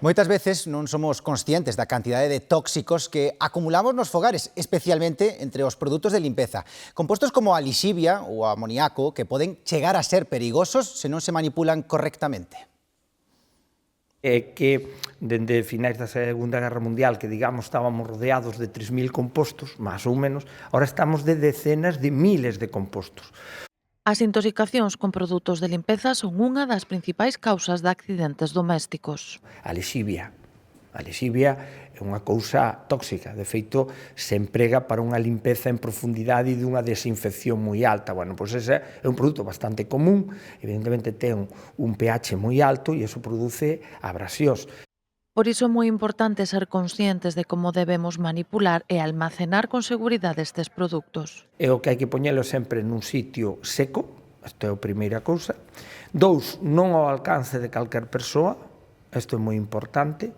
Moitas veces non somos conscientes da cantidade de tóxicos que acumulamos nos fogares, especialmente entre os produtos de limpeza. Compostos como a lixivia ou a amoníaco que poden chegar a ser perigosos se non se manipulan correctamente. É que, dende finais da Segunda Guerra Mundial, que digamos estábamos rodeados de 3.000 compostos, máis ou menos, ahora estamos de decenas de miles de compostos. As intoxicacións con produtos de limpeza son unha das principais causas de accidentes domésticos. A lexivia é unha cousa tóxica, de feito, se emprega para unha limpeza en profundidade e dunha desinfección moi alta. Bueno, pois ese é un produto bastante común, evidentemente ten un pH moi alto e iso produce abrasións. Por iso é moi importante ser conscientes de como debemos manipular e almacenar con seguridade estes produtos. É o que hai que poñelo sempre nun sitio seco, isto é a primeira cousa. 2, non ao alcance de calquer persoa, isto é moi importante,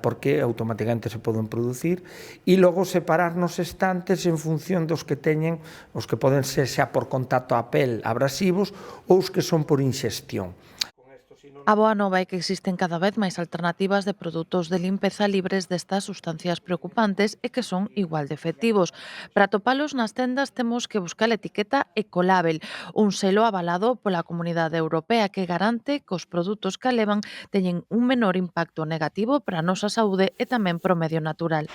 porque automáticamente se poden producir, e logo separar nos estantes en función dos que teñen, os que poden ser xa por contacto á pel abrasivos ou os que son por inxestión. A boa nova é que existen cada vez máis alternativas de produtos de limpeza libres destas sustancias preocupantes e que son igual de efectivos. Para atopalos nas tendas temos que buscar a etiqueta Ecolabel, un selo avalado pola Comunidade Europea que garante que os produtos que levan teñen un menor impacto negativo para a nosa saúde e tamén para o medio natural.